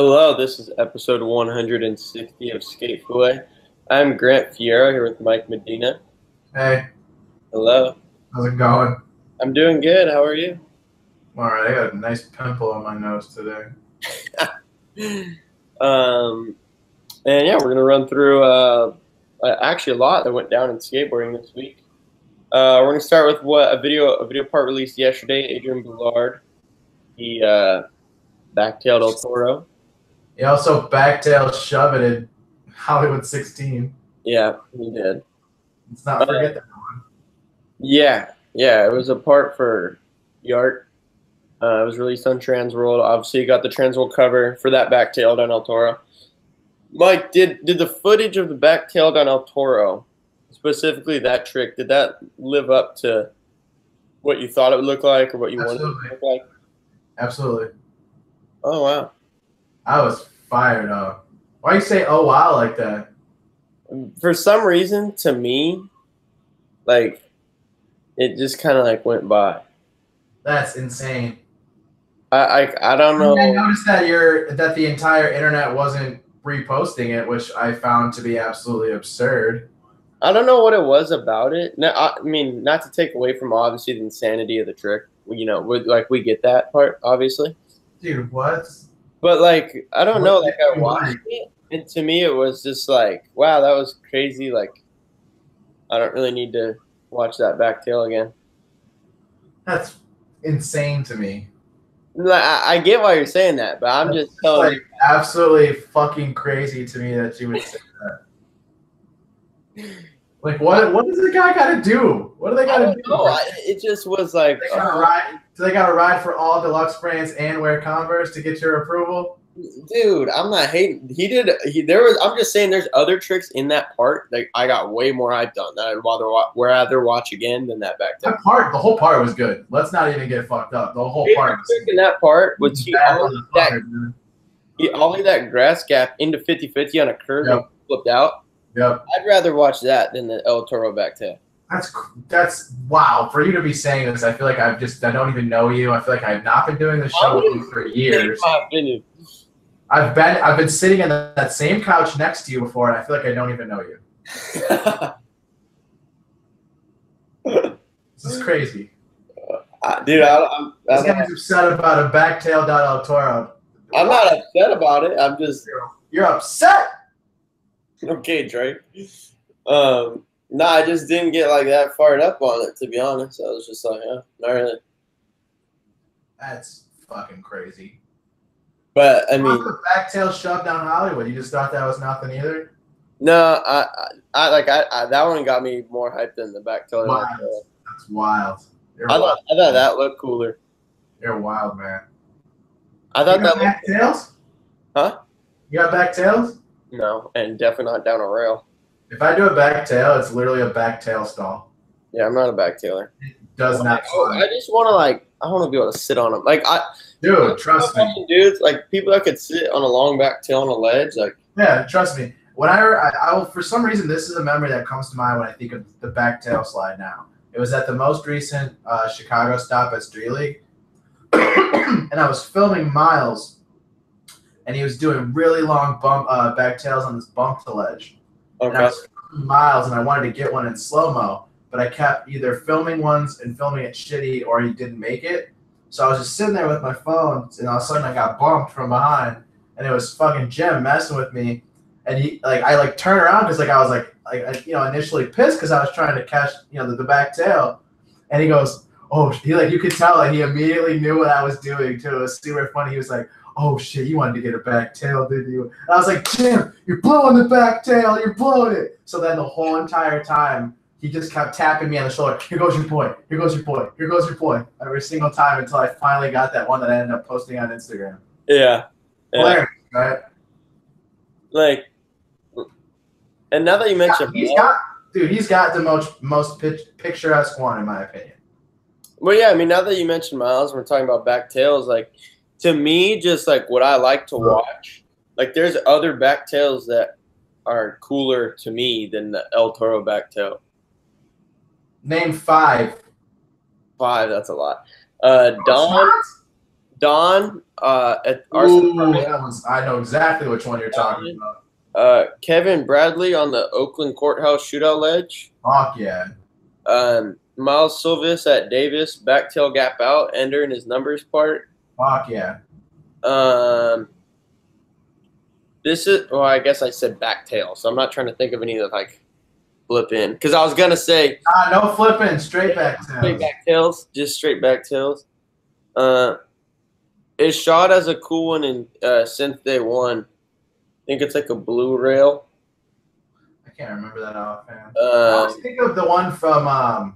Hello, this is episode 160 of Skate Fillet. I'm Grant Fierro here with Mike Medina. Hey, Hello. how's it going? I'm doing good. How are you? All right, I got a nice pimple on my nose today. And yeah, we're gonna run through actually a lot that went down in skateboarding this week. We're gonna start with a video part released yesterday. Adrien Bulard, he backtailed El Toro. He also backtail shove it in Hollywood 16. Yeah, he did. Let's not forget that one. Yeah, it was a part for Yart. It was released on Transworld. Obviously, you got the Transworld cover for that backtail on El Toro. Mike, did the footage of the backtail on El Toro, specifically that trick, did that live up to what you thought it would look like or what you wanted it to look like? Absolutely. Oh, wow. I was fired up. Why you say, oh, wow, like that? For some reason, to me, like, it just kind of, like, went by. That's insane. I don't know. I noticed that the entire internet wasn't reposting it, which I found to be absolutely absurd. I don't know what it was about it. No, I mean, not to take away from obviously the insanity of the trick. You know, we get that part obviously. Dude, what? But like, I don't know. Like, I watched it, and to me, it was just like, wow, that was crazy. Like, I don't really need to watch that backtail again. That's insane to me. I get why you're saying that, but I'm just telling you. Absolutely fucking crazy to me that you would say that. Like, what does the guy got to do? What do they got to do? It just was like. Do they got to ride for all deluxe brands and wear Converse to get your approval? Dude, I'm not hating. I'm just saying there's other tricks in that part that I got way more hyped on that I'd rather watch again than that back then. The whole part was good. Let's not even get fucked up. The whole part was in that part was he ollied that grass gap into 50-50 on a curve and flipped out. Yep. I'd rather watch that than the El Toro backtail. That's wow. For you to be saying this, I feel like I don't even know you. I feel like I've not been doing this show with you for years. My opinion. I've been sitting in that same couch next to you before, and I feel like I don't even know you. This is crazy. Dude, this guy's upset about a backtail El Toro. I'm not upset about it. I'm just. You're upset. Okay, Drake. No, I just didn't get like that fired up on it, to be honest. I was just like, yeah, not really. That's fucking crazy. But I mean, the backtail shove down Hollywood. You just thought that was nothing either? No, I that one got me more hyped than the backtail. Wow. That's wild. I thought that looked cooler. You're wild, man. I thought that backtails? Huh? You got backtails? No, and definitely not down a rail. If I do a backtail, it's literally a backtail stall. Yeah, I'm not a backtailer. It does not. I just want to I want to be able to sit on them. Dude, trust me. Dudes, like people that could sit on a long backtail on a ledge, like. Yeah, trust me. I will, for some reason, this is a memory that comes to mind when I think of the backtail slide now. It was at the most recent Chicago stop at Street League, and I was filming Miles, and he was doing really long backtails on this bump to ledge. Okay. And I was filming Miles, and I wanted to get one in slow-mo, but I kept either filming ones and filming it shitty, or he didn't make it. So I was just sitting there with my phone, and all of a sudden I got bumped from behind, and it was fucking Jim messing with me. And I turned around because I was initially pissed because I was trying to catch the back tail, and he goes, oh, you could tell that he immediately knew what I was doing too. It was super funny. He was like, oh shit, you wanted to get a back tail, didn't you? And I was like, Jim, you're blowing the back tail, you're blowing it. So then the whole entire time he just kept tapping me on the shoulder. Here goes your boy. Here goes your boy. Here goes your boy. Every single time until I finally got that one that I ended up posting on Instagram. Yeah. Hilarious, right? Like. And now that you mention, he's got the most picturesque one in my opinion. Well, yeah, I mean, now that you mentioned Miles, we're talking about backtails. Like, to me, just like what I like to watch, like there's other backtails that are cooler to me than the El Toro backtail. Name 5. 5, that's a lot. Don at Ooh, that one's. I know exactly which one you're talking about. Kevin Bradley on the Oakland Courthouse shootout ledge. Fuck yeah. Miles Silvis at Davis, back tail gap out, ender in his numbers part. Fuck yeah. This is, well, I guess I said back tail, so I'm not trying to think of any that like flip in. Because I was going to say. No flipping, straight back tails. Straight back tails, just straight back tails. It shot as a cool one in since day one. I think it's like a blue rail. I can't remember that offhand. I always think of the one from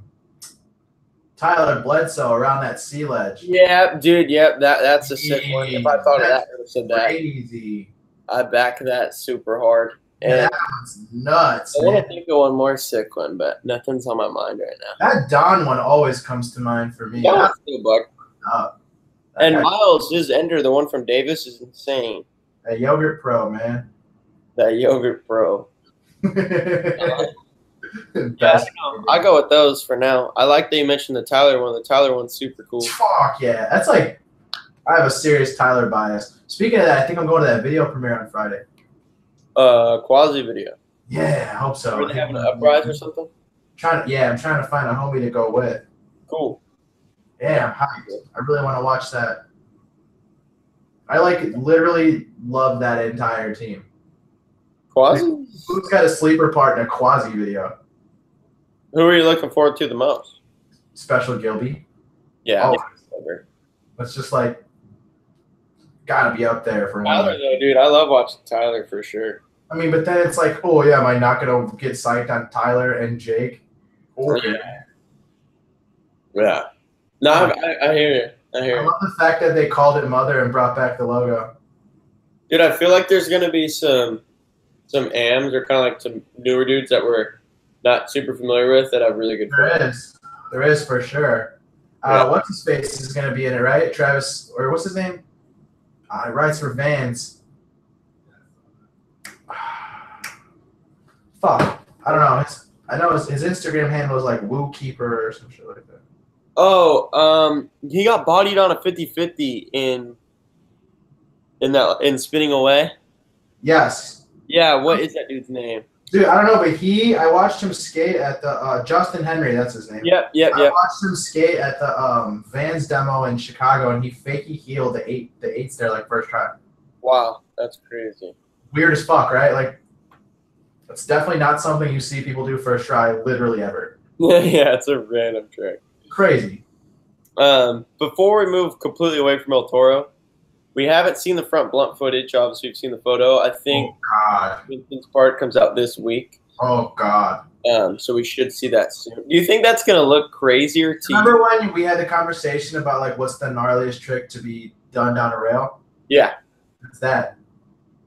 Tyler Bledsoe around that sea ledge. Yeah, dude. Yep, that's a sick one. If I thought of that, I would have said that. Crazy. I back that super hard. And that one's nuts. I want to think of one more sick one, but nothing's on my mind right now. That Don one always comes to mind for me. That one's still buck. And Miles, his ender, the one from Davis, is insane. That Yogurt Pro, man. That Yogurt Pro. Best. I go with those for now. I like that you mentioned the Tyler one. The Tyler one's super cool. Fuck yeah. That's like, I have a serious Tyler bias. Speaking of that, I think I'm going to that video premiere on Friday. Quasi video. Yeah, I hope so. Are they having an uprise or something? I'm trying to find a homie to go with. Cool. Yeah, I'm hyped. I really want to watch that. I literally love that entire team. Quasi? Who's got a sleeper part in a Quasi video? Who are you looking forward to the most? Special Gilby. Yeah. It's just like, gotta be up there for Tyler, one. though, dude. I love watching Tyler for sure. I mean, but then it's like, oh, yeah, am I not going to get psyched on Tyler and Jake? Okay. Yeah. No, I hear you. I love the fact that they called it Mother and brought back the logo. Dude, I feel like there's going to be some AMs or kind of like some newer dudes that we're not super familiar with that have really good fans. There is for sure. What's his face is going to be in it, right? Travis, or what's his name? He writes for Vans. Fuck. I don't know. I know his Instagram handle is like Woo Keeper or some shit like that. Oh, he got bodied on a 50-50 in spinning away. Yes. Yeah, what is that dude's name? Dude, I don't know, but I watched him skate at the Justin Henry, that's his name. Yep. I watched him skate at the Vans demo in Chicago, and he fakey heeled the eights there like first try. Wow, that's crazy. Weird as fuck, right? Like, it's definitely not something you see people do first try literally ever. Yeah, it's a random trick. Crazy. Before we move completely away from El Toro, we haven't seen the front blunt footage. Obviously, we've seen the photo. I think Vincent's part comes out this week. Oh, God. So we should see that soon. Do you think that's going to look crazier to you? Remember when we had the conversation about, like, what's the gnarliest trick to be done down a rail? Yeah. It's that.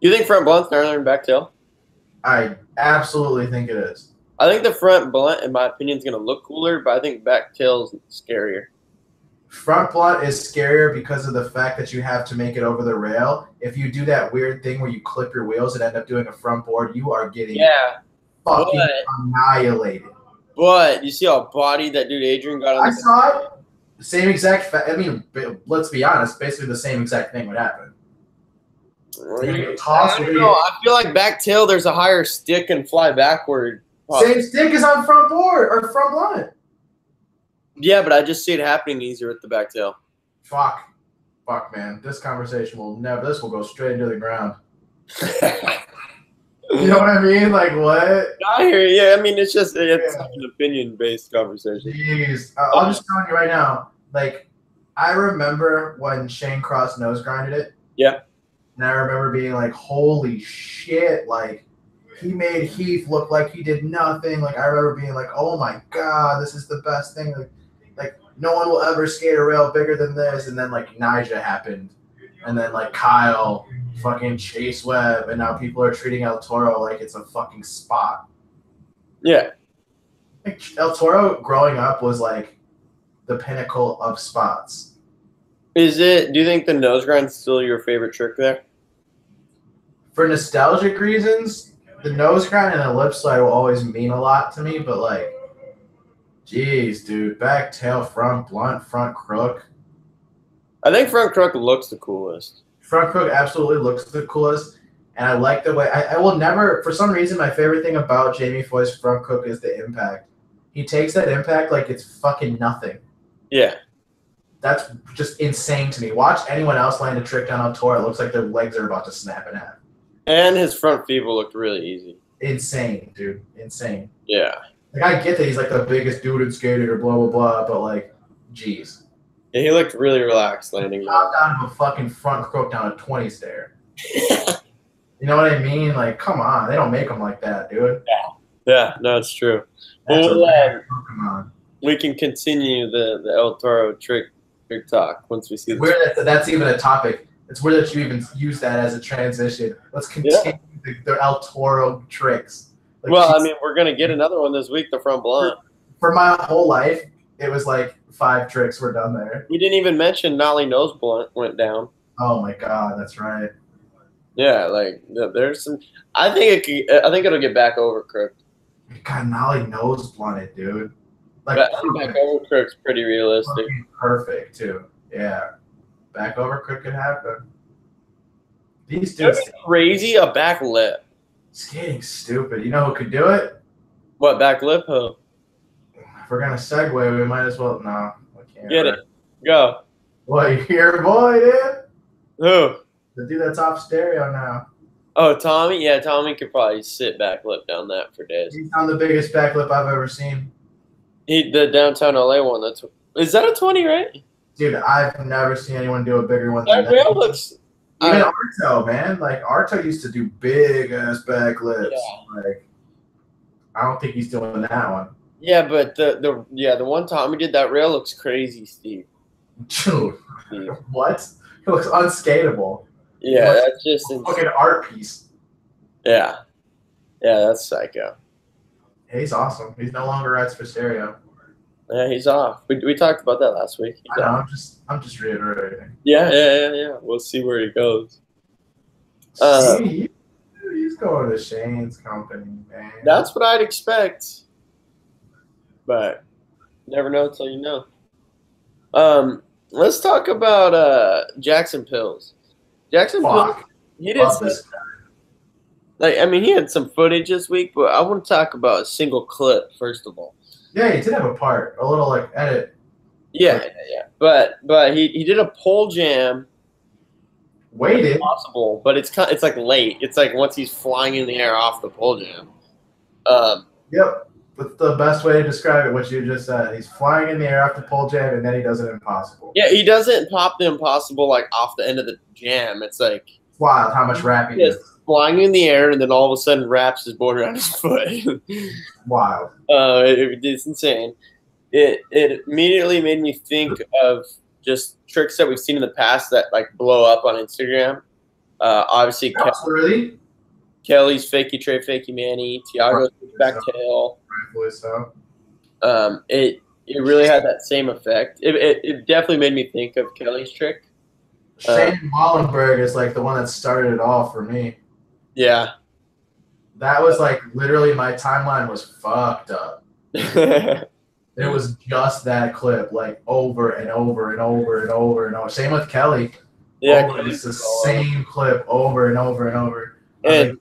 You think front blunt's gnarlier than back tail? I absolutely think it is. I think the front blunt, in my opinion, is going to look cooler, but I think back tail's scarier. Front blunt is scarier because of the fact that you have to make it over the rail. If you do that weird thing where you clip your wheels and end up doing a front board, you are getting fucking annihilated. But you see how body that dude Adrien got on I saw it. Same exact I mean, let's be honest, basically the same exact thing would happen. I don't know. I feel like back tail, there's a higher stick and fly backward. Same stick is on front board or front blunt. Yeah, but I just see it happening easier with the back tail. Fuck, man. This conversation this will go straight into the ground. You know what I mean? Like, what? I hear you. Yeah, I mean, it's just like an opinion-based conversation. Jeez. I'm just telling you right now, like, I remember when Shane Cross nose grinded it. Yeah. And I remember being like, holy shit, like, he made Heath look like he did nothing. Like, I remember being like, oh my God, this is the best thing. Like no one will ever skate a rail bigger than this. And then, like, Nyjah happened. And then, like, Kyle, fucking Chase Webb. And now people are treating El Toro like it's a fucking spot. Yeah. Like, El Toro growing up was, like, the pinnacle of spots. Do you think the nose grind's still your favorite trick there? For nostalgic reasons, the nose grind and the lip slide will always mean a lot to me, but, like, geez, dude, back tail, front blunt, front crook. I think front crook looks the coolest. Front crook absolutely looks the coolest, and I like the way. I will never, for some reason, my favorite thing about Jamie Foy's front crook is the impact. He takes that impact like it's fucking nothing. Yeah. That's just insane to me. Watch anyone else land a trick down on Toro. It looks like their legs are about to snap in half. And his front feeble looked really easy. Insane, dude. Insane. Yeah. Like, I get that he's like the biggest dude in skating or blah, blah, blah, but like, jeez. Yeah, he looked really relaxed landing. Top down of a fucking front crook down a 20 stair. You know what I mean? Like, come on. They don't make them like that, dude. Yeah, no, it's true. Come on. We can continue the El Toro trick talk once we see it's weird that's even a topic. It's weird that you even use that as a transition. Let's continue the El Toro tricks. Like, well, I mean, we're going to get another one this week, the front blunt. For my whole life, it was like 5 tricks were done there. We didn't even mention Nollie nose blunt went down. Oh, my God. That's right. Yeah, like, there's some – I think it'll get back over crooked. God, Nollie nose blunted, dude. Like, back over crook's pretty realistic. Perfect, too. Yeah. Back over crook could happen. These dudes crazy a back lip. Skating stupid. You know who could do it? What, back lip? Who? If we're gonna segue, we might as well. No, we can't. Get it. Go. What, your boy, dude? Who? The dude that's off stereo now. Oh, Tommy? Yeah, Tommy could probably sit back lip down that for days. He's on the biggest back lip I've ever seen. The downtown LA one. Is that a 20, right? Dude, I've never seen anyone do a bigger one than that. That looks. Even Arto, man. Like, Arto used to do big ass back lips. Yeah. Like, I don't think he's doing that one. Yeah, but the one Tommy did that rail looks crazy, Steve. Dude, what? It looks unskateable. Yeah, that's just a fucking art piece. Yeah, that's psycho. Yeah, he's awesome. He's no longer rides for stereo. Yeah, he's off. We talked about that last week. I know. I'm just reiterating. Yeah. We'll see where he goes. He's going to Shane's company, man. That's what I'd expect. But never know until you know. Let's talk about Jackson Pills. Jackson Pills. He did he had some footage this week, but I want to talk about a single clip first of all. Yeah, he did have a part, a little like edit. Yeah. But he did a pole jam. Waited. Possible, but it's like late. It's like once he's flying in the air off the pole jam. Yep. That's the best way to describe it, what you just said. He's flying in the air off the pole jam, and then he does an impossible. Yeah, he doesn't pop the impossible like off the end of the jam. It's like wild how much wrapping is. Flying in the air, and then all of a sudden wraps his board around his foot. Wild. It's insane. It immediately made me think of just tricks that we've seen in the past that like blow up on Instagram. Obviously, Kelly's fakey tray, fakey manny, Tiago's back tail. Rightfully so. It really had that same effect. It definitely made me think of Kelly's trick. Shane Wallenberg is like the one that started it all for me. Yeah. That was like literally my timeline was fucked up. It was just that clip, like over and over and over and over and over. Same with Kelly. Yeah, it's the same clip over and over and over. And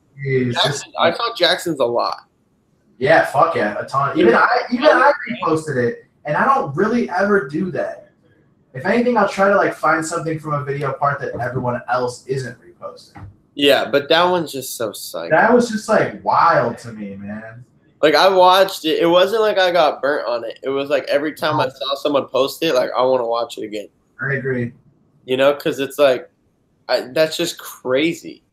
I thought Jackson's a lot. Yeah, fuck yeah, a ton. Even I reposted it, and I don't really ever do that. If anything, I'll try to like find something from a video part that everyone else isn't reposting. Yeah, but that one's just so psycho. That was just like wild to me, man. Like I watched it. It wasn't like I got burnt on it. It was like every time I saw someone post it, like I want to watch it again. I agree. You know, because it's like that's just crazy.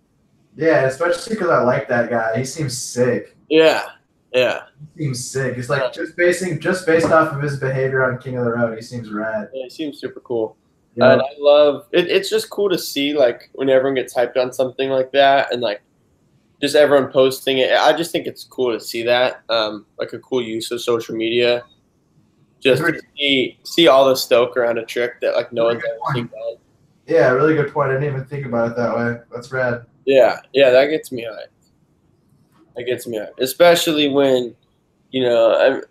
Yeah, especially because I like that guy. He seems sick. Yeah. He seems sick. It's like just based off of his behavior on King of the Road, he seems rad. Yeah, he seems super cool. Yeah. And I love it. It's just cool to see like when everyone gets hyped on something like that, and like just everyone posting it. I just think it's cool to see that. Like a cool use of social media. Just to see all the stoke around a trick that like no one's ever seen done. Yeah, really good point. I didn't even think about it that way. That's rad. Yeah, that gets me hyped. That gets me hyped, especially when, you know,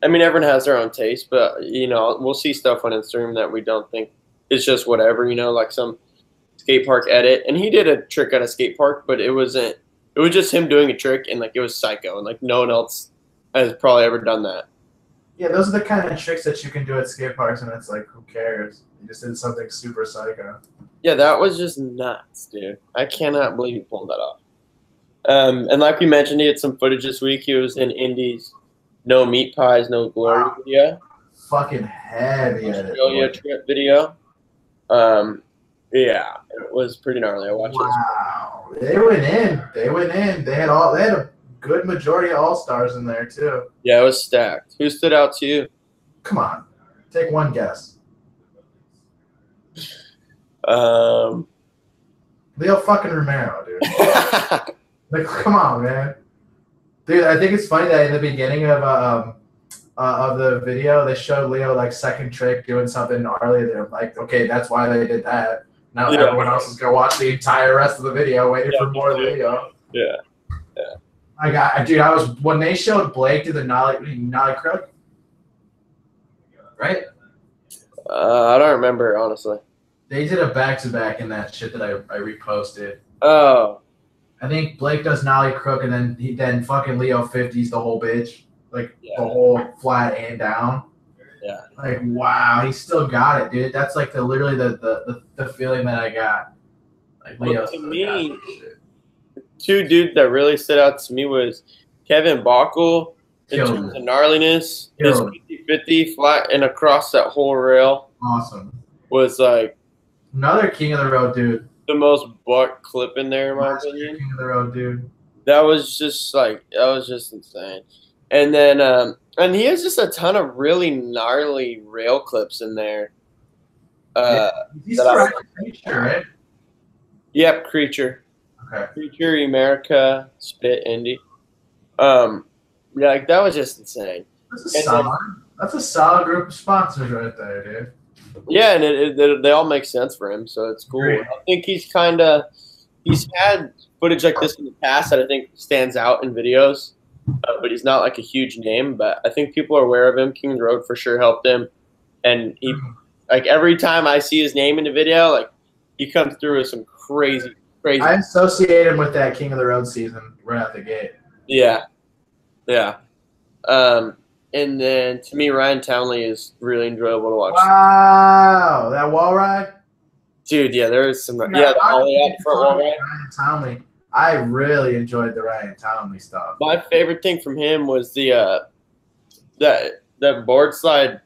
I mean, everyone has their own taste, but you know, we'll see stuff on Instagram that we don't think it's just whatever, like some skate park edit. And he did a trick at a skate park, but it was just him doing a trick, and like it was psycho, and like no one else has probably ever done that. Yeah, those are the kind of tricks that you can do at skate parks, and it's like, who cares? You just did something super psycho. Yeah, that was just nuts, dude. I cannot believe he pulled that off. And like we mentioned, he had some footage this week. He was in Indy's No Meat Pies, No Glory video. Fucking heavy at it. Australia trip video. Yeah, it was pretty gnarly. I watched it. Wow, they went in. They had a good majority of all-stars in there too. Yeah, it was stacked. Who stood out to you? Come on, take one guess. Leo fucking Romero, dude. Like, come on, man. Dude, I think it's funny that in the beginning of the video, they showed Leo like second trick doing something gnarly. They're like, okay, that's why they did that. Now everyone else is gonna watch the entire rest of the video, waiting for more Leo. Yeah. I was when they showed Blake do the nollie crook, right? I don't remember, honestly. They did a back-to-back in that shit that I reposted. Oh. I think Blake does nollie crook, and then fucking Leo 50s the whole bitch, like the whole flat and down. Yeah. Like, wow, he still got it, dude. That's like literally the feeling that I got. Like, Leo to me, two dudes that really stood out to me was Kevin Bockel in terms of gnarliness. His 50-50 flat and across that whole rail. Awesome. Was like another king of the road, dude. The most butt clip in there, in my opinion. King of the road, dude. That was just insane. And then, and he has just a ton of really gnarly rail clips in there. He's Creature, right? Yep, Creature. Okay. Creature, America, Spit, Indy. Yeah, like that was just insane. That's a solid group of sponsors right there, dude. Yeah, and they all make sense for him, so it's cool. Great. I think he's had footage like this in the past that I think stands out in videos, but he's not like a huge name. But I think people are aware of him. King of the Road for sure helped him, and he like every time I see his name in the video, like he comes through with some crazy. I associate him with that King of the Road season right out the gate. Yeah. And then to me, Ryan Townley is really enjoyable to watch. Wow, that wall ride, dude. Yeah, there is some. The front wall ride. Ryan Townley. I really enjoyed the Ryan Townley stuff. My favorite thing from him was the board slide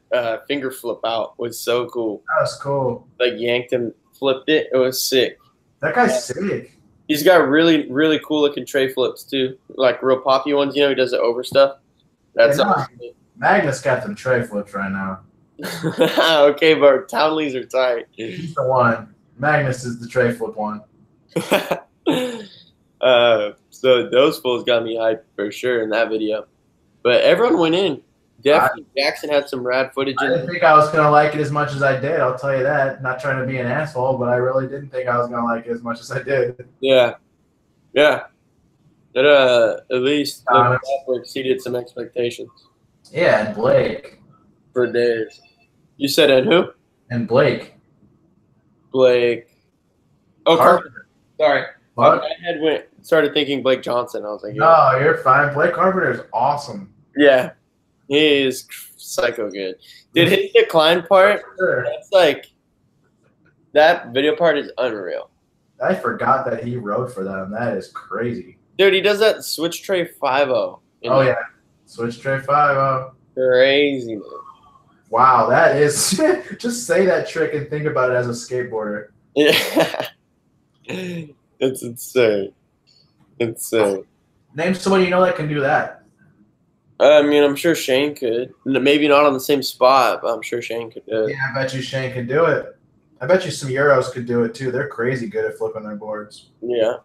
finger flip out was so cool. That was cool. Like yanked him, flipped it. It was sick. That guy's sick. He's got really, really cool looking tray flips too, like real poppy ones. He does the over stuff. That's awesome. Magnus got them tray flips right now. Okay, but Townley's are tight. He's the one. Magnus is the tray flip one. So those fools got me hyped for sure in that video. But everyone went in. Definitely. Jackson had some rad footage. I didn't think I was going to like it as much as I did. I'll tell you that. Not trying to be an asshole, but I really didn't think I was going to like it as much as I did. Yeah. It, at least exceeded some expectations. Yeah, and Blake. For days. You said and who? And Blake. Oh, Carpenter. Sorry. What? My head started thinking Blake Johnson. I was like, no, you're fine. Blake Carpenter is awesome. Yeah. He is psycho good. Dude, his decline part, that's like, that video part is unreal. I forgot that he rode for them. That is crazy. Dude, he does that switch tray 5-0. Oh, yeah. Switch tray 5-0. Crazy, man. Wow, that is – just say that trick and think about it as a skateboarder. Yeah. It's insane. Name someone you know that can do that. I mean, I'm sure Shane could. Maybe not on the same spot, but I'm sure Shane could do it. Yeah, I bet you Shane could do it. I bet you some Euros could do it, too. They're crazy good at flipping their boards. Yeah,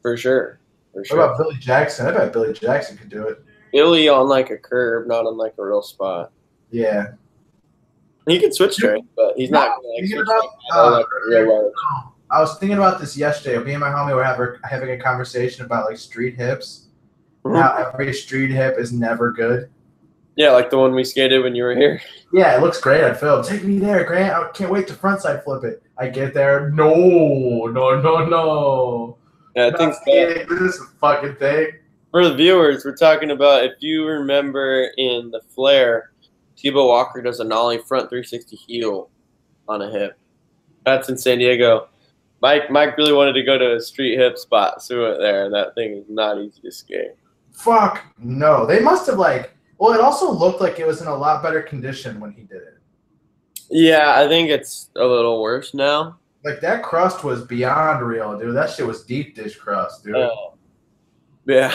for sure. What about Billy Jackson? I bet Billy Jackson could do it. Billy on, like, a curve, not on, like, a real spot. Yeah. He can switch straight, but he's not going to, like real large. I was thinking about this yesterday. Me and my homie were having a conversation about, like, street hips. How every street hip is never good. Yeah, like the one we skated when you were here. Yeah, it looks great on film. Take me there, Grant. I can't wait to frontside flip it. I get there. No, no, no, no. Yeah, I Not think skating this fucking thing. for the viewers, we're talking about if you remember in the flare, Tebow Walker does a nollie front 360 heel on a hip. That's in San Diego. Mike really wanted to go to a street hip spot, so we went there, and that thing is not easy to skate. Fuck no. They must have well, it also looked like it was in a lot better condition when he did it. Yeah, I think it's a little worse now. Like that crust was beyond real, dude. That shit was deep dish crust, dude. Yeah.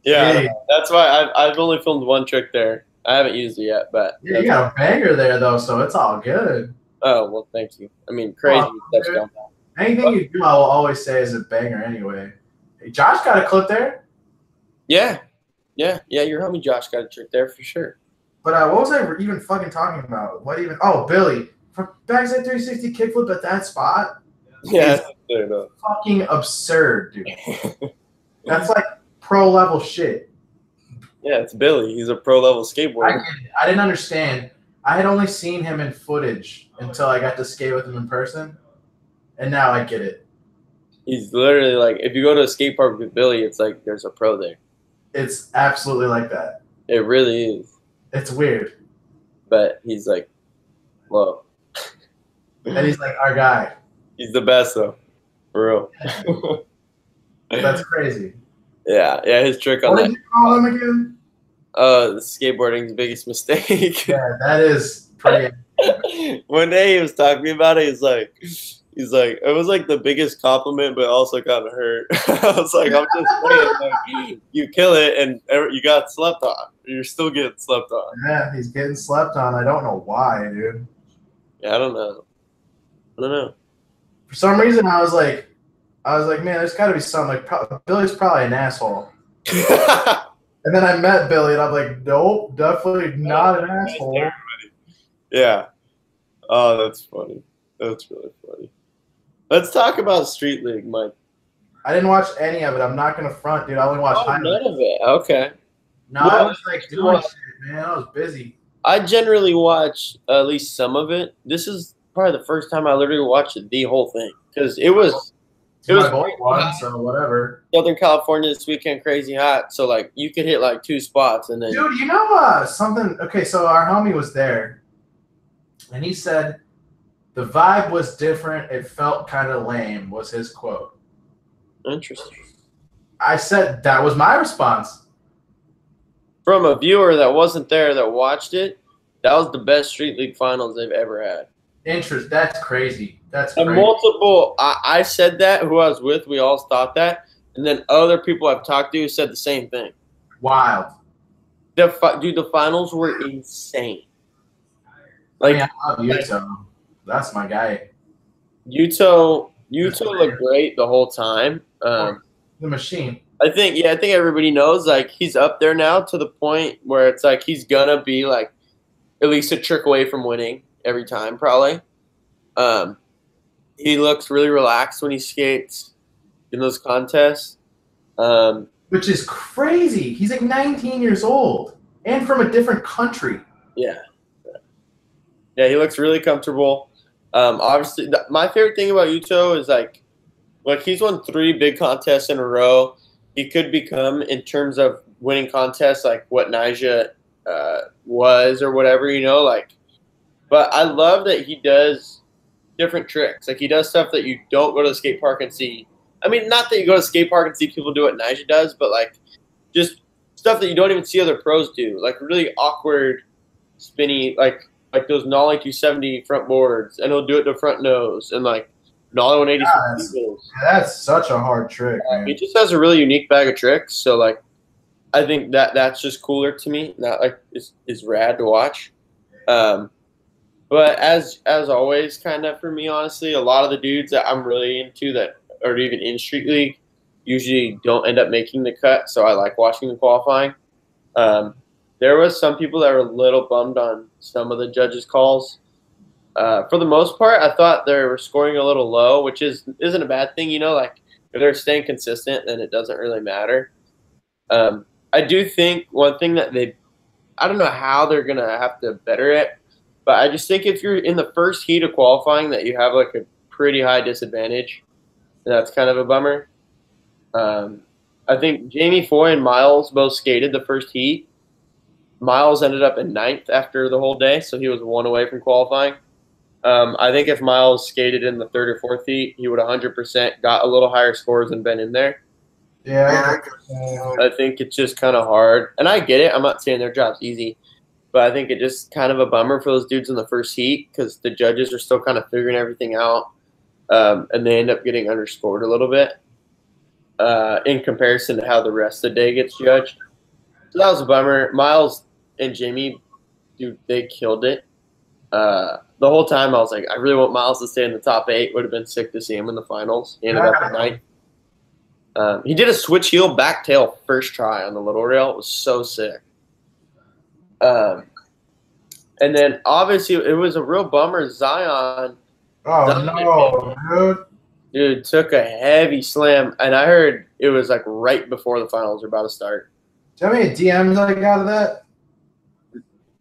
Yeah, Hey. that's why I've only filmed one trick there. I haven't used it yet, but Yeah, you got a banger there though, so it's all good. oh well, thank you. I mean, crazy touchdown. Anything you do, I will always say is a banger anyway. Hey, Josh got a clip there. Yeah, your homie Josh got a trick there for sure. But what was I even fucking talking about? What even? Oh, Billy. From backside 360 kickflip at that spot? Yeah, fucking absurd, dude. That's like pro level shit. Yeah, it's Billy. He's a pro level skateboarder. I didn't understand. I had only seen him in footage until I got to skate with him in person. And now I get it. He's literally like, if you go to a skate park with Billy, it's like there's a pro there. It's absolutely like that. It really is. It's weird. But he's like, whoa. And he's like our guy. He's the best though, for real. That's crazy. Yeah, his trick on what that. What did you call him again? Skateboarding's biggest mistake. Yeah, that is pretty. One day he was talking to me about it. He's like, it was like the biggest compliment, but also kind of hurt. I was like, I'm just saying, like, you kill it and you got slept on. You're still getting slept on. Yeah, he's getting slept on. I don't know why, dude. Yeah, I don't know. For some reason, I was like, man, there's got to be something. Like, Billy's probably an asshole. And then I met Billy, and I'm like, nope, definitely not an asshole. Yeah. Oh, that's funny. That's really funny. Let's talk about Street League, Mike. I didn't watch any of it. I'm not going to front, dude. I only watched none of it. Okay. No, I was like doing shit, man. I was busy. I generally watch at least some of it. This is probably the first time I literally watched the whole thing because it was my boy won, so whatever. Southern California this weekend, crazy hot. So like you could hit like 2 spots and then. Dude, you know something? Okay, so our homie was there, and he said the vibe was different. It felt kind of lame. Was his quote. Interesting. I said that was my response. From a viewer that wasn't there that watched it, that was the best Street League finals they've ever had. That's crazy. That's crazy. And multiple, I said that, who I was with, we all thought that. And then other people I've talked to said the same thing. Wild. Dude, the finals were insane. Like, I love Yuto. That's my guy. Yuto looked great the whole time. The machine. I think everybody knows, like, he's up there now to the point where it's like he's gonna be like at least a trick away from winning every time, probably. He looks really relaxed when he skates in those contests. Which is crazy. He's like 19 years old and from a different country. Yeah, he looks really comfortable. Obviously, my favorite thing about Yuto is like he's won 3 big contests in a row. He could become, in terms of winning contests, like what Nyjah was or whatever, like. But I love that he does different tricks. Like, he does stuff that you don't go to the skate park and see. I mean, not that you go to the skate park and see people do what Nyjah does, but, like, just stuff that you don't even see other pros do. Like, really awkward, spinny, like those Nollie 270 front boards, and he'll do it to front nose, and, like, Nollie 180. That's such a hard trick, man. He just has a really unique bag of tricks. So, like, I think that's just cooler to me. That, like, is rad to watch. But as always, kind of for me, honestly, a lot of the dudes that I'm really into that are even in Street League usually don't end up making the cut. So I like watching the qualifying. There was some people that were a little bummed on some of the judges' calls. For the most part, I thought they were scoring a little low, which isn't a bad thing, like if they're staying consistent, then it doesn't really matter. I do think one thing that they I don't know how they're gonna have to better it, but I just think if you're in the first heat of qualifying, that you have like a pretty high disadvantage. And that's kind of a bummer. Um, I think Jamie Foy and Miles both skated the first heat. Miles ended up in ninth after the whole day, so he was one away from qualifying. I think if Miles skated in the third or fourth heat, he would 100% got a little higher scores and been in there. Yeah. I think it's just kind of hard. And I get it. I'm not saying their job's easy. But I think it just kind of a bummer for those dudes in the first heat because the judges are still kind of figuring everything out. And they end up getting underscored a little bit in comparison to how the rest of the day gets judged. So that was a bummer. Miles and Jimmy, dude, they killed it. The whole time I was like, I really want Miles to stay in the top 8. Would have been sick to see him in the finals. He ended up at 9th. He did a switch heel back tail first try on the little rail. It was so sick. And then obviously it was a real bummer. Zion. Oh, no, dude, took a heavy slam, and I heard it was like right before the finals were about to start. Do you know how many DMs I got of that?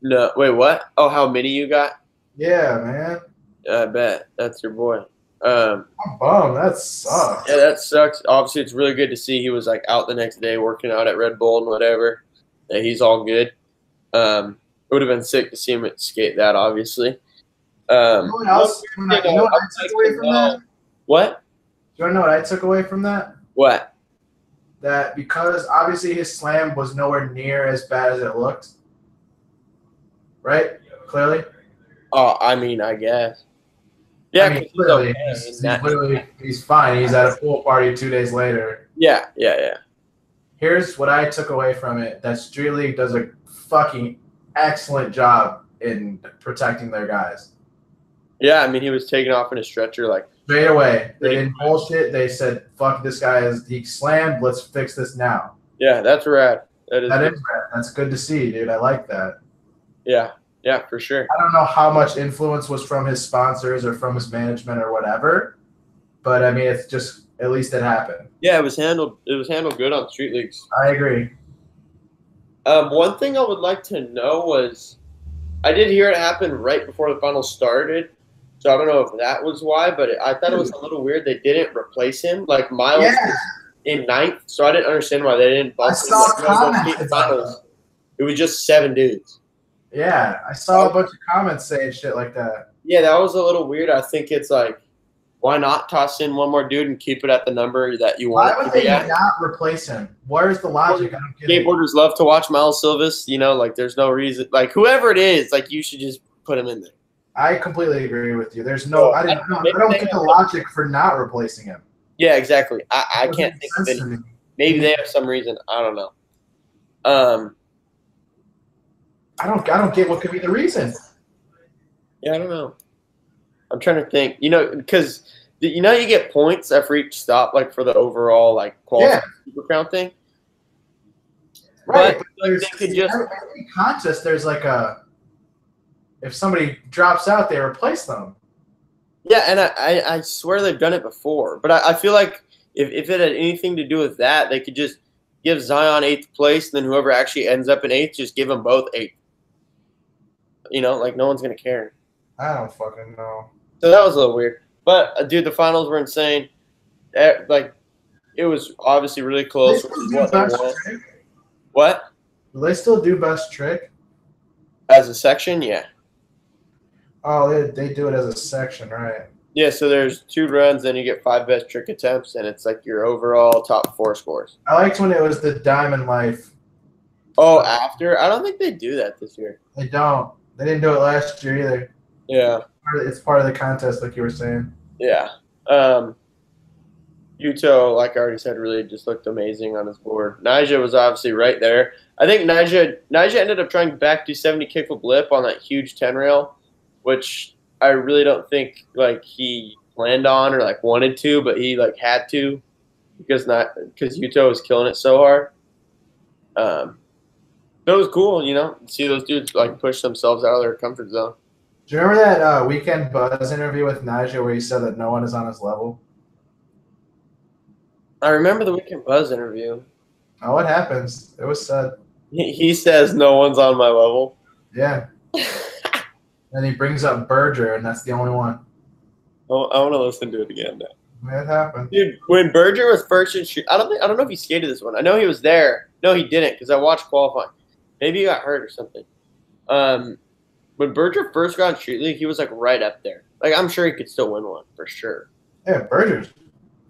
No, wait, what? Oh, how many you got? Yeah, man. I bet that's your boy. I'm bummed. That sucks. Yeah, that sucks. Obviously, it's really good to see he was like out the next day working out at Red Bull and whatever. That he's all good. It would have been sick to see him skate that, obviously. You know what else? You know what I took away from that? What? Do you want to know what I took away from that? What? That because obviously his slam was nowhere near as bad as it looked. Right? Clearly? Oh, I mean, I guess. Yeah, I mean, clearly, he's fine. He's at a pool party 2 days later. Yeah. Here's what I took away from it. That Street League does a fucking excellent job in protecting their guys. Yeah, I mean, he was taken off in a stretcher like straight away. They didn't bullshit. They said, fuck, this guy he slammed. Let's fix this now. Yeah, that's rad. That is rad. That's good to see, dude. I like that. Yeah, for sure. I don't know how much influence was from his sponsors or from his management or whatever, but I mean, it's just at least it happened. Yeah, it was handled good on Street Leagues. I agree. One thing I would like to know was, I did hear it happen right before the finals started, so I don't know if that was why, but I thought it was a little weird they didn't replace him. Like Miles was in 9th, so I didn't understand why they didn't bump him. It was just 7 dudes. Yeah, I saw a bunch of comments saying shit like that. Yeah, that was a little weird. I think it's like, why not toss in one more dude and keep it at the number that you want? Why would they not replace him? Where's the logic? I don't get it. Skateboarders love to watch Miles Silvis. You know, like there's no reason. Like whoever it is, like you should just put him in there. I completely agree with you. There's no. I don't get the logic for not replacing him. Yeah, exactly. I can't think of it. Maybe they have some reason. I don't know. I don't get what could be the reason. Yeah, I don't know. I'm trying to think. You know, because you get points after each stop, like for the overall like quality super count thing. Right. But like, they could just every contest. There's like if somebody drops out, they replace them. Yeah, and I swear they've done it before, but I feel like if it had anything to do with that, they could just give Zion 8th place, and then whoever actually ends up in 8th, just give them both 8th. You know, like no one's gonna care. I don't fucking know. So that was a little weird, but dude, the finals were insane. Like it was obviously really close. What? Do they still do best trick as a section? Yeah. Oh, they do it as a section, right? Yeah. So there's 2 runs, then you get 5 best trick attempts, and it's like your overall top 4 scores. I liked when it was the Diamond Life. Oh, after? I don't think they do that this year. They don't. They didn't do it last year either. Yeah. It's part of the contest, like you were saying. Yeah. Yuto, like I already said, really just looked amazing on his board. Nyjah was obviously right there. I think Nyjah ended up trying back 270 kickflip lip on that huge 10 rail, which I really don't think like he planned on or like wanted to, but he like had to because Yuto was killing it so hard. It was cool, you know, see those dudes like push themselves out of their comfort zone. Do you remember that Weekend Buzz interview with Nyjah where he said that no one is on his level? I remember the Weekend Buzz interview. Oh, what happens? It was said. He says no one's on my level. Yeah. And he brings up Berger, and that's the only one. Oh, I want to listen to it again now. It happened. Dude, when Berger was first in shoot, I don't know if he skated this one. I know he was there. No, he didn't because I watched qualifying. Maybe he got hurt or something. When Berger first got in Street League, he was like right up there. Like I'm sure he could still win one for sure. Yeah, Berger's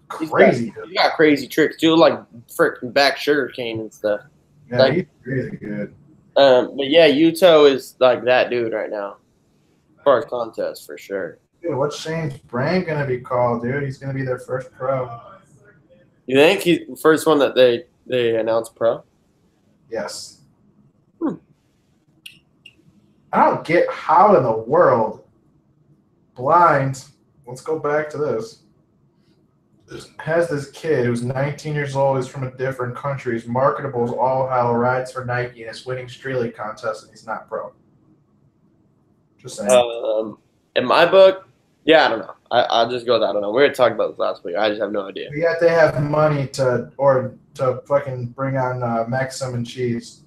crazy. He's got crazy tricks, dude. Like freaking back sugar cane and stuff. Yeah, like, he's really good. But yeah, Yuto is like that dude right now, as far as contests for sure. Dude, what's Shane's brand gonna be called, dude? He's gonna be their first pro. You think he's the first one that they announced pro? Yes. I don't get how in the world Blind, let's go back to this, has this kid who's 19 years old, is from a different country, he's marketable as all hell, rides for Nike, and is winning Street League contests, and he's not pro. Just saying. In my book, yeah, I don't know. I'll just go with I don't know. We had talked about this last week. I just have no idea. Yet they have money to fucking bring on Maxim and Cheese.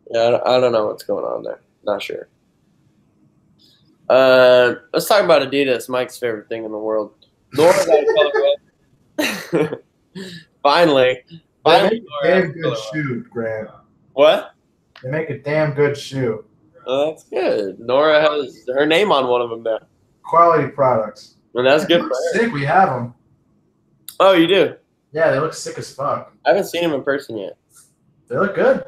Yeah, I don't know what's going on there. Not sure. Let's talk about Adidas, Mike's favorite thing in the world. Nora got a colorway. Finally. They make a damn good shoe, Grant. What? They make a damn good shoe. Oh, that's good. Nora has her name on one of them now. Quality products. And that's good for her. Sick, we have them. Oh, you do? Yeah, they look sick as fuck. I haven't seen them in person yet. They look good.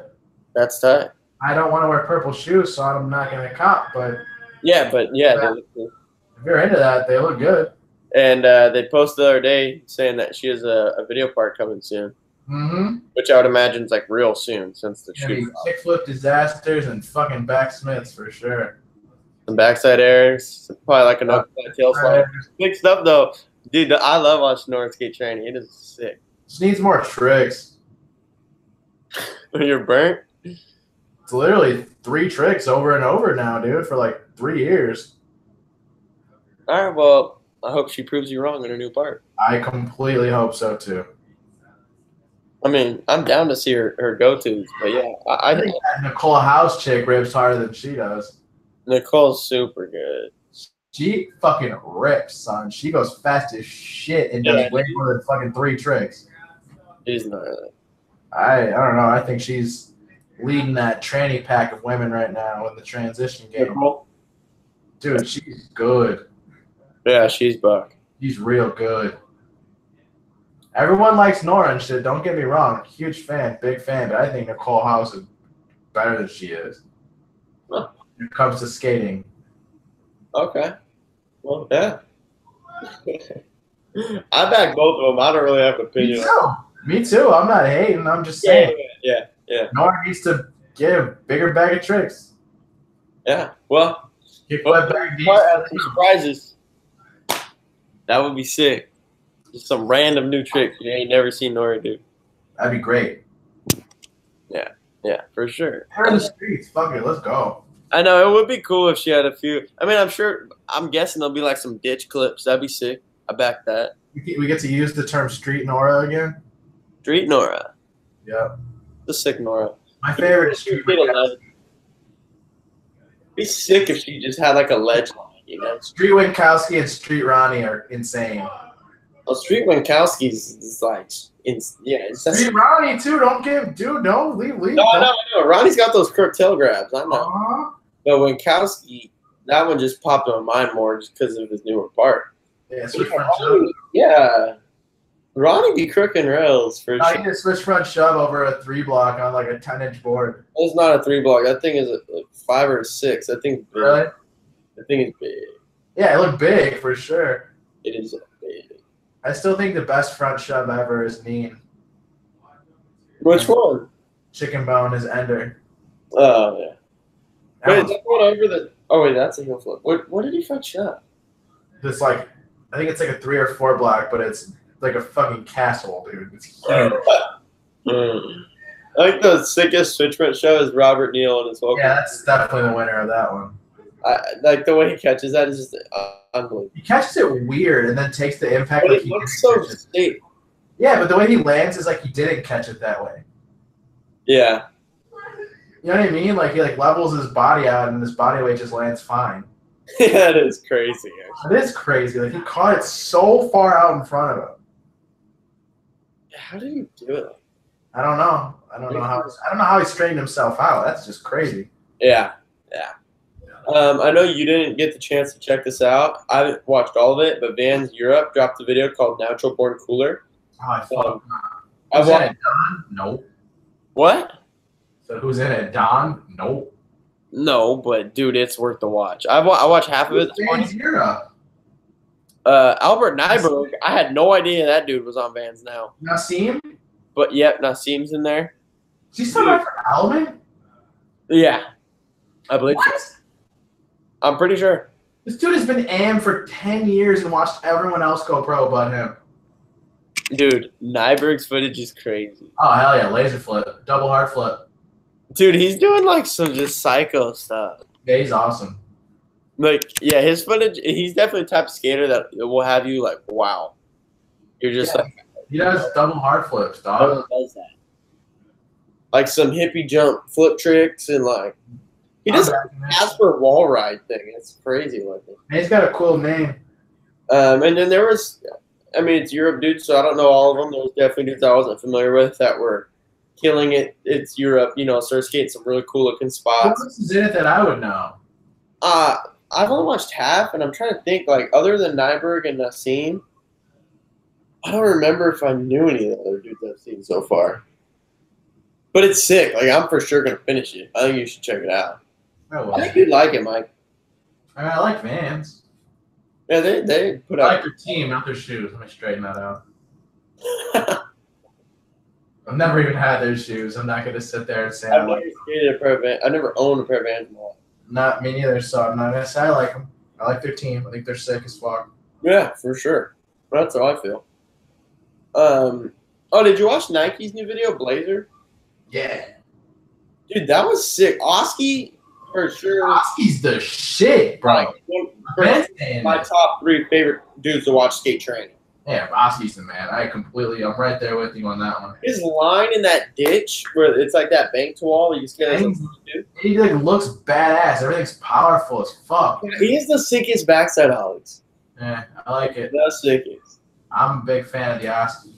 That's tight. I don't want to wear purple shoes, so I'm not going to cop, but... Yeah, they look good. If you're into that, they look good. And they posted the other day saying that she has a video part coming soon. Mm-hmm. Which I would imagine is like real soon since the shoot. Kickflip disasters and fucking backsmiths for sure. Some backside airs, probably like an upside tail slide. Big stuff though. Dude, I love watching Nora skate training. It is sick. Just needs more tricks. You're burnt? It's literally 3 tricks over and over now, dude, for like 3 years. All right, well, I hope she proves you wrong in her new part. I completely hope so, too. I mean, I'm down to see her go-tos, but yeah. I think that Nicole House chick rips harder than she does. Nicole's super good. She fucking rips, son. She goes fast as shit and does way more than fucking 3 tricks. She's not. I don't know. I think she's leading that tranny pack of women right now in the transition game. Nicole? Dude, she's good. Yeah, she's buck. She's real good. Everyone likes Nora and shit. Don't get me wrong. Huge fan, big fan, but I think Nicole House is better than she is when it comes to skating. Okay. Well, yeah. I back both of them. I don't really have an opinion. Me too. I'm not hating. I'm just saying. Yeah. Nora needs to get a bigger bag of tricks. Yeah. Well, surprises. That would be sick. Just some random new trick you ain't never seen Nora do. That'd be great. Yeah, for sure. We're in the streets. Fuck it. Let's go. I know. It would be cool if she had a few. I mean, I'm guessing there'll be like some ditch clips. That'd be sick. I back that. We get to use the term street Nora again? Street Nora. Yeah. The sick Nora. My favorite is Street Winkowski. Be sick if she just had like a ledge line, you know? Street Winkowski and Street Ronnie are insane. Well, Street Winkowski's is like, Street Ronnie too. Don't leave. No, I know. Ronnie's got those Kirk tail grabs. I know. Uh-huh. But Winkowski, that one just popped in my mind more just because of his newer part. Yeah, switch front shove. Yeah. Ronnie be crooking rails for sure. I need to switch front shove over a 3-block on like a 10-inch board. It's not a 3-block. That thing is a 5 or a 6. That thing's big. Really? That thing is big. Yeah, it looked big for sure. It is big. I still think the best front shove ever is Neen. Which one? Chicken bone is Ender. Oh, yeah. Wait, that one over the... Oh, wait, that's a heel flip. What did he front shove? It's like... I think it's like a 3 or 4 block, but it's like a fucking castle, dude. It's huge. I think the sickest switch front show is Robert Neal and his whole. Yeah, that's definitely the winner of that one. Like the way he catches that is just unbelievable. He catches it weird and then takes the impact. But it looks so safe. Yeah, but the way he lands is like he didn't catch it that way. Yeah. You know what I mean? Like he like levels his body out, and his body weight just lands fine. That is crazy. It is crazy. Like he caught it so far out in front of him. How did he do it? I don't know. I don't know how he straightened himself out. That's just crazy. Yeah. I know you didn't get the chance to check this out. I haven't watched all of it, but Vans Europe dropped a video called Natural Born Cooler. Oh, I thought. I've Who's in watched. it? Don? Nope. What? So who's in it? Don? Nope. No, but dude, it's worth the watch. I watched half of it this morning. Vans Europe. Albert Nyberg, I had no idea that dude was on Vans now. Nassim? But yep, Nassim's in there. Is he still right for Element? Yeah, I believe so. What? I'm pretty sure. This dude has been AM for 10 years and watched everyone else go pro but him. Dude, Nyberg's footage is crazy. Oh, hell yeah. Laser flip. Double hard flip. Dude, he's doing like some just psycho stuff. Yeah, he's awesome. Like, yeah, his footage, he's definitely the type of skater that will have you like, wow. You're just like. He does double hard flips, No dog. one does that. Like some hippie jump flip tricks and like. He does a Casper wall ride thing. It's crazy looking. And he's got a cool name. And then there was, I mean, it's Europe dudes, so I don't know all of them. There was definitely dudes I wasn't familiar with that were killing it. It's Europe, surf skating some really cool looking Who spots. else is in it that I would know? I've only watched half, and I'm trying to think, like, other than Nyberg and Nassim, I don't remember if I knew any of the other dudes I've seen so far. But it's sick. Like, I'm for sure going to finish it. I think you should check it out. I think you'd like it, Mike. I like Vans. Yeah, they put I out. like their team, not their shoes. Let me straighten that out. I've never even had their shoes. I'm not going to sit there and say I I've like never skated a pair of Vans. I never owned a pair of Vans in my life. Not me neither, so I'm not going to say I like them. I like their team. I think they're sick as fuck. Yeah, for sure. That's how I feel. Did you watch Nike's new video, Blazer? Yeah. Dude, that was sick. Oski, for sure. Oski's the shit, bro. Like, my top 3 favorite dudes to watch skate training. Yeah, Oski's the man. I'm right there with you on that one. His line in that ditch where it's like that banked wall that you skate. He like looks badass. Everything's powerful as fuck. He is the sickest backside ollies. Yeah, I like it. The sickest. I'm a big fan of the Oski.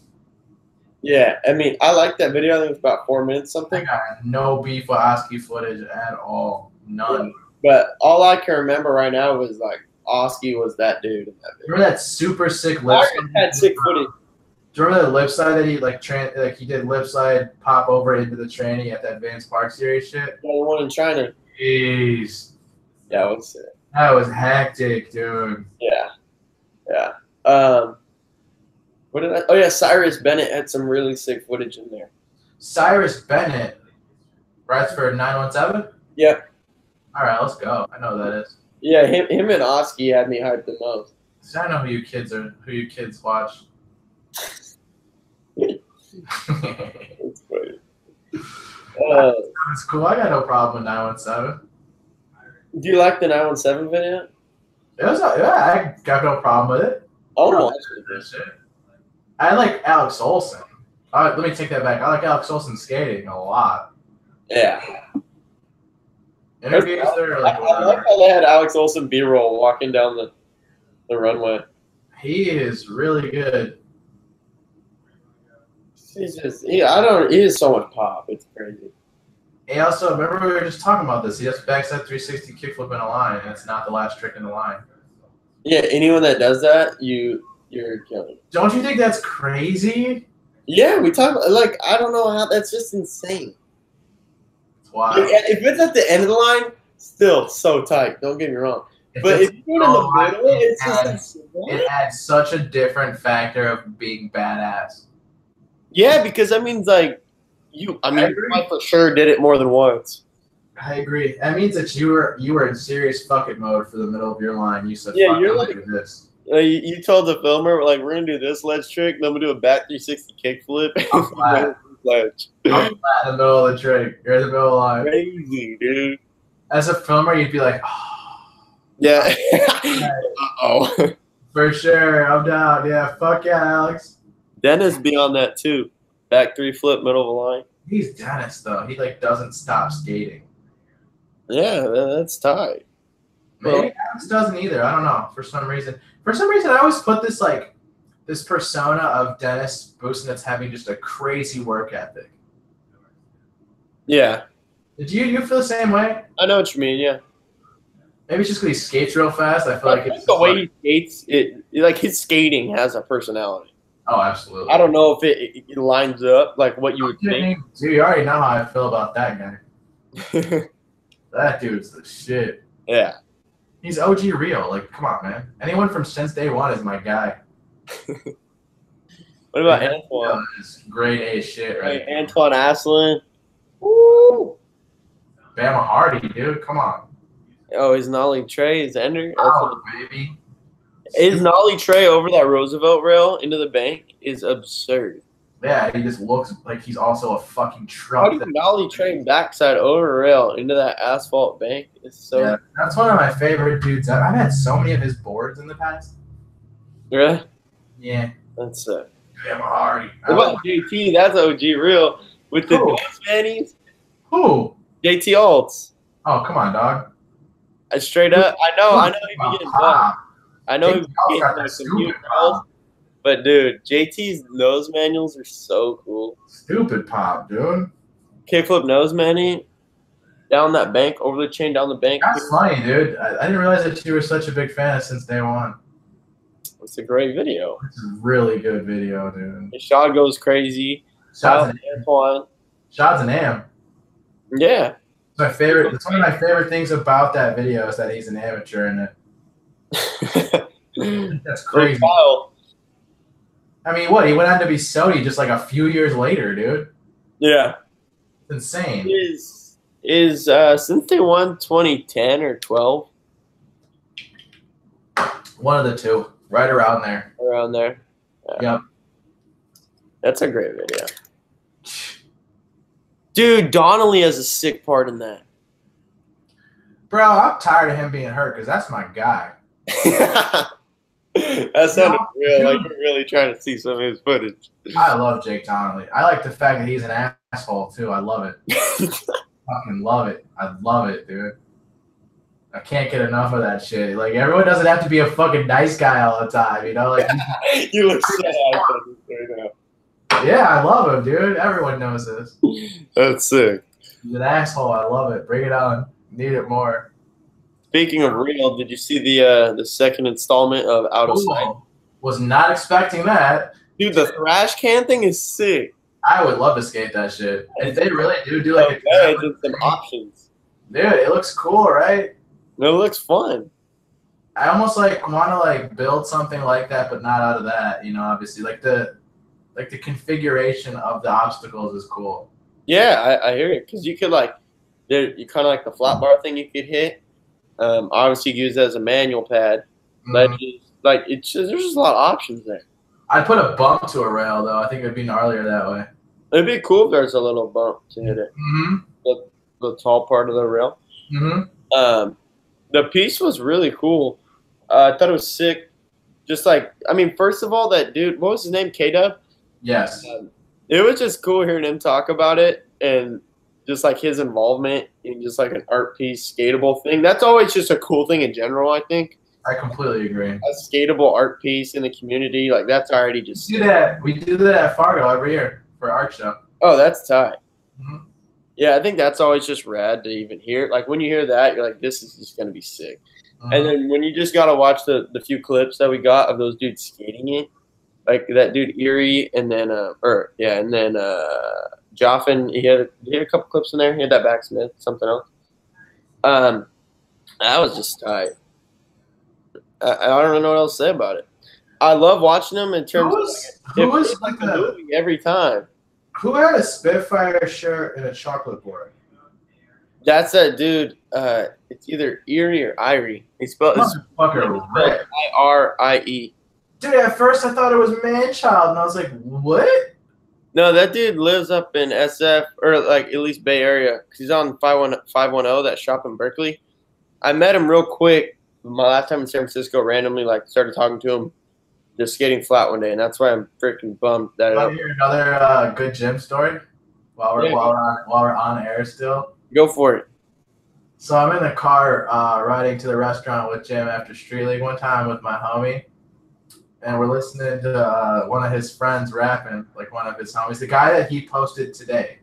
Yeah, I mean, I like that video. I think it was about 4 minutes I something. got no beef with Oski footage at all. None. But all I can remember right now was like Oski was that dude in that video. Remember that super sick lip Larkin had sick footage. Do you remember the lip slide that he like he did lip slide pop over into the tranny at that Vans Park Series shit? The one in China. Jeez. Yeah, it was sick. That was hectic, dude. Yeah. What did I? Oh yeah, Cyrus Bennett had some really sick footage in there. Cyrus Bennett, rides for 917? Yep. All right, let's go. I know who that is. Yeah, him and Oski had me hyped the most. So I know who you kids watch. It's funny. It's cool. I got no problem with 917. Do you like the 917 video? I got no problem with it. Oh, I no. like that shit. I like Alex Olsen. Let me take that back. I like Alex Olsen skating a lot. Yeah. Interviews there, like, I like how they had Alex Olsen B-roll walking down the runway. he is really good. He is so much pop. It's crazy. He also, remember we were just talking about this. He has backside 360 kickflip in a line, and it's not the last trick in the line. Yeah, anyone that does that, you're killing. Don't you think that's crazy? Yeah, we talk like I don't know how that's just insane. It's wild. Like, if it's at the end of the line, still so tight. Don't get me wrong. But if you do it in the middle, it's just it adds such a different factor of being badass. Yeah, because that means like you for sure did it more than once. I agree. That means that you were in serious fucking mode for the middle of your line. You said, Yeah, fuck, you're I'm like- gonna do this. You told the filmer like we're gonna do this ledge trick, then we'll do a back 360 kickflip. I'm flat. Ledge. I'm flat in the middle of the trick. You're in the middle of the line. Crazy, dude. As a filmer, you'd be like, oh, Yeah. Uh-oh. for sure, I'm down. Yeah, fuck yeah, Alex. Dennis be on that too. Back 3 flip, middle of the line. He's Dennis though. He like doesn't stop skating. Yeah, that's tight. Maybe Well, Alex doesn't either. I don't know. For some reason, I always put this persona of Dennis Busenitz having just a crazy work ethic. yeah, Did you feel the same way? I know what you mean. Yeah, Maybe it's just because he skates real fast. I feel I like think it's the way he skates, like his skating has a personality. oh, absolutely. I don't know if it lines up like what you would think. Dude, you already know how I feel about that guy. That dude's the shit. Yeah. He's OG real. Like, come on, man. Anyone from since day one is my guy. What about Antoine? It's grade A shit, right? Like Antoine Asselin. Woo! Bama Hardy, dude. Come on. Oh, is Nolly Trey? Is Ender? Oh, baby. Is Nolly Trey over that Roosevelt rail into the bank is absurd. Yeah, he just looks like he's also a fucking How truck. do you Nolly Trey backside over rail into that asphalt bank? It's so Yeah, that's one of my favorite dudes. I've had so many of his boards in the past. really. Yeah. That's Bama Hardy. what about JT? That's OG real with the Who? nose mannies. Who? JT Alts. Oh, come on, dog. Straight up. I know he'd be getting bumped. I know he'd be getting got like that some stupid huge calls. But dude, JT's nose manuals are so cool. Stupid pop, dude. Kickflip nose manny down that bank, over the chain, down the bank. That's funny, dude. I didn't realize that you were such a big fan since day one. It's a great video. It's a really good video, dude. The shot goes crazy. Shots and Antoine. Shots and Am. Yeah. My favorite. It's one of my favorite things about that video is that he's an amateur in it. That's crazy. Kyle. I mean, what? He went on to be Sodi just like a few years later, dude. Yeah. It's insane. Is since they won 2010 or 12? One of the two. Right around there. Around there. Yeah. Yep. That's a great video. Dude, Donnelly has a sick part in that. Bro, I'm tired of him being hurt because that's my guy. That sounded real. Like you're really trying to see some of his footage. I love Jake Donnelly. I like the fact that he's an asshole, too. I love it. Fucking love it. I love it, dude. I can't get enough of that shit. Like, everyone doesn't have to be a fucking nice guy all the time, you know? Like, you look so awesome right now. yeah, I love him, dude. Everyone knows this. That's sick. He's an asshole. I love it. Bring it on. Need it more. Speaking of real, did you see the second installment of Out of Sight? Was not expecting that. Dude, the thrash can thing is sick. I would love to skate that shit. If they really do like just some options. Dude, it looks cool, right? It looks fun. I almost like want to like build something like that, but not out of that. You know, obviously, like the configuration of the obstacles is cool. Yeah, I hear it because you could like, you kind of like the flat bar thing you could hit. Obviously, you use it as a manual pad. Ledges, like it's just, there's just a lot of options there. I'd put a bump to a rail though. I think it'd be gnarlier that way. It'd be cool if there's a little bump to hit it. Mm-hmm. The tall part of the rail. Mm-hmm. The piece was really cool. I thought it was sick. Just like, I mean, first of all, that dude, what was his name? K-Dub? Yes. It was just cool hearing him talk about it and just like his involvement in just like an art piece, skatable thing. That's always just a cool thing in general, I think. I completely agree. A skatable art piece in the community, like that's already just. We do that at Fargo every year for art show. Oh, that's tight. Mm-hmm. Yeah, I think that's always just rad to even hear. Like when you hear that, you're like, this is just gonna be sick. And then when you just gotta watch the few clips that we got of those dudes skating it, like that dude Erie, and then Joffin, he had a couple clips in there. He had that backsmith, something else. That was just tight. I don't know what else to say about it. I love watching them in terms who was like a movie every time. Who had a Spitfire shirt and a chocolate board? That's that dude. It's either Erie or Irie. He spelled I-R-I-E. Dude, at first I thought it was Manchild, and I was like, what? No, that dude lives up in SF, or like at least Bay Area. He's on 510, that shop in Berkeley. I met him real quick my last time in San Francisco, randomly like started talking to him, just skating flat one day, and that's why I'm freaking bummed that. Want to hear another good gym story? while we're on air still. Go for it. So I'm in the car riding to the restaurant with Jim after Street League one time with my homie, and we're listening to one of his friends rapping, like one of his homies, the guy that he posted today,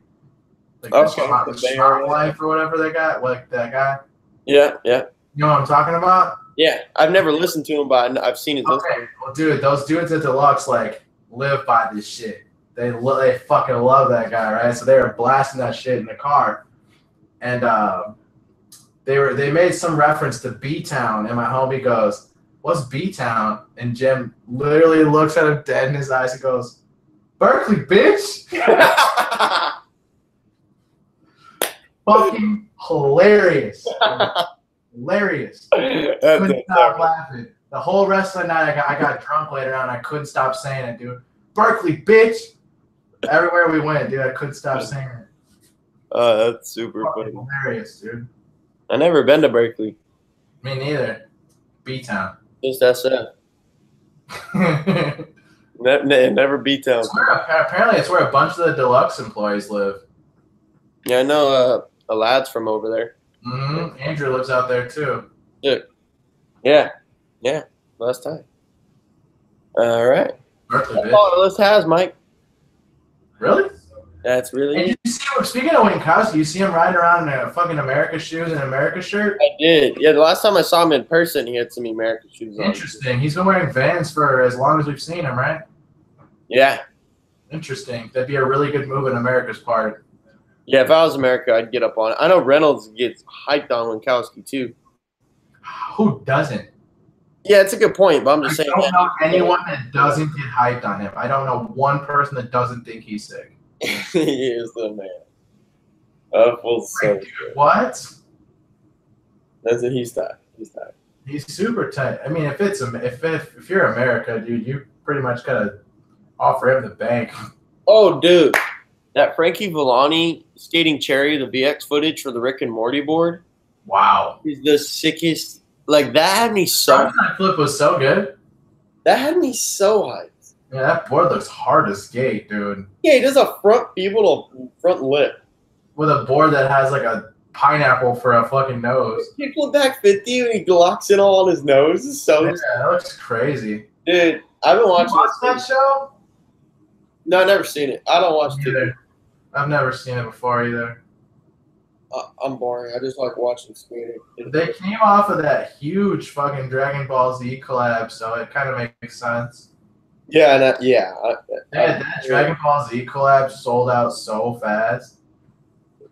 like the Smart Life or whatever that guy. Yeah, yeah. You know what I'm talking about? Yeah, I've never listened to him, but I've seen his. Okay, well, dude, those dudes at Deluxe like live by this shit. They fucking love that guy, right? So they were blasting that shit in the car, and they made some reference to B-Town, and my homie goes, "What's B-Town?" And Jim literally looks at him dead in his eyes and goes, "Berkeley, bitch." Fucking hilarious. Hilarious. Couldn't stop laughing. The whole rest of the night, I got drunk later on. I couldn't stop saying it, dude. Berkeley, bitch. Everywhere we went, dude, I couldn't stop saying it. Oh, that's super funny. Hilarious, dude. I never been to Berkeley. Me neither. B-Town. Just SF. Never B-Town. Apparently, it's where a bunch of the Deluxe employees live. Yeah, I know a lad's from over there. Mm-hmm. Andrew lives out there, too. Yeah. Last time. All right. Berkeley, that's all the list has, Mike. Really? That's really. And you see, speaking of Winkowski, you see him riding around in a fucking America shoes and an America shirt? I did. Yeah, the last time I saw him in person, he had some America shoes on. Interesting. He's been wearing Vans for as long as we've seen him, right? Yeah. Interesting. That'd be a really good move on America's part. Yeah, if I was America, I'd get up on it. I know Reynolds gets hyped on Winkowski, too. Who doesn't? Yeah, it's a good point, but I'm just saying. I don't know anyone that doesn't get hyped on him. I don't know one person that doesn't think he's sick. He is the man. Oh, so good. What? That's it. He's tight. He's super tight. I mean, if you're America, dude, you pretty much gotta offer him the bank. Oh, dude, that Frankie Villani skating cherry, the VX footage for the Rick and Morty board. Wow, he's the sickest. Like that had me so. That flip was so good. That had me so hyped. Yeah, that board looks hard to skate, dude. Yeah, he does a front lip. With a board that has like a pineapple for a fucking nose. He pulled back 50 and he locks it all on his nose. It's so yeah, that looks crazy. Dude, I've been watching that show? No, I've never seen it. I don't watch TV. I've never seen it before either. I'm boring. I just like watching skating. They came off of that huge fucking Dragon Ball Z collab, so it kind of makes sense. Yeah, that Dragon Ball Z collab sold out so fast.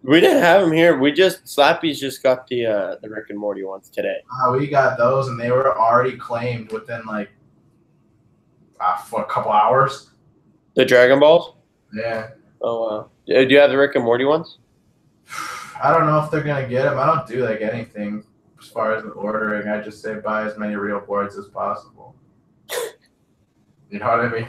We didn't have them here. Slappy's just got the Rick and Morty ones today. We got those, and they were already claimed within like for a couple hours. The Dragon Balls? Yeah. Oh wow. Do you have the Rick and Morty ones? I don't know if they're gonna get them. I don't do like anything as far as the ordering. I just say buy as many real boards as possible. You know what I mean?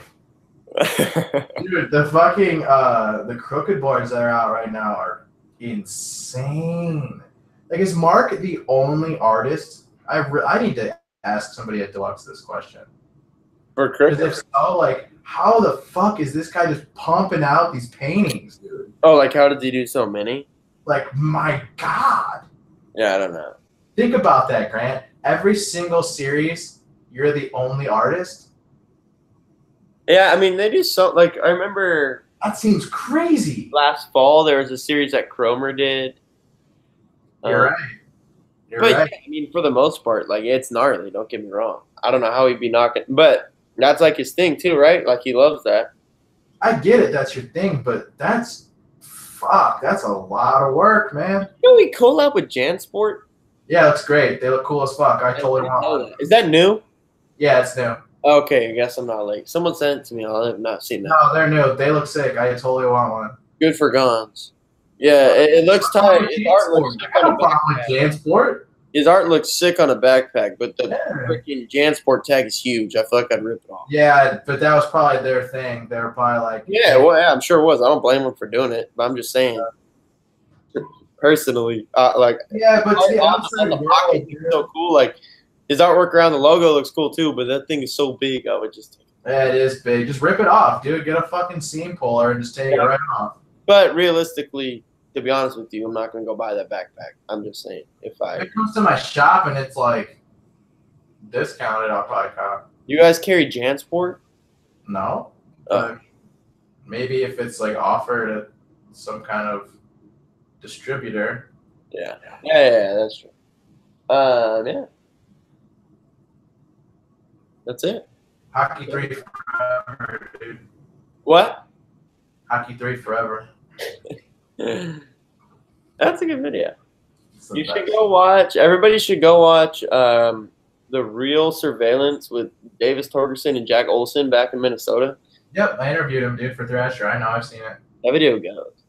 Dude, the fucking the crooked boards that are out right now are insane. Like, is Mark the only artist? I need to ask somebody at Deluxe this question. For crooked? Because if so, like, how the fuck is this guy just pumping out these paintings, dude? Oh, like how did he do so many? Like, my God. Yeah, I don't know. Think about that, Grant. Every single series, you're the only artist. Yeah, I mean, they do so. Like, I remember. That seems crazy. Last fall, there was a series that Cromer did. You're right. You're right. Yeah, I mean, for the most part, like, it's gnarly. Don't get me wrong. I don't know how he'd be knocking, but that's like his thing too, right? Like, he loves that. I get it. That's your thing, but that's a lot of work, man. You know, we collab with JanSport. Yeah, that's great. They look cool as fuck. I totally want one. Is that new? Yeah, it's new. Okay, I guess I'm not late. Someone sent it to me. I have not seen that. No, they're new. They look sick. I totally want one. Good for Gons. Yeah, it looks tight. His art looks sick on a backpack. JanSport? His art looks sick on a backpack, but the freaking JanSport tag is huge. I feel like I'd rip it off. Yeah, but that was probably their thing. They were probably like... Yeah, well, yeah, I'm sure it was. I don't blame them for doing it, but I'm just saying, personally, like... Yeah, but on the pocket, it's so cool. Like, his artwork around the logo looks cool, too, but that thing is so big, I would just take it. Yeah, it is big. Just rip it off, dude. Get a fucking seam puller and just take it right off. But realistically, to be honest with you, I'm not going to go buy that backpack. I'm just saying. If it comes to my shop and it's like discounted, I'll probably cop. You guys carry Jansport? No. Maybe if it's like offered at some kind of distributor. Yeah, that's true. Yeah. That's it. Hockey 3 forever, dude. What? Hockey 3 forever. That's a good video. You should go watch. Everybody should go watch The Real Surveillance with Davis Torgerson and Jack Olson back in Minnesota. Yep, I interviewed him, dude, for Thrasher. I know, I've seen it. That video goes.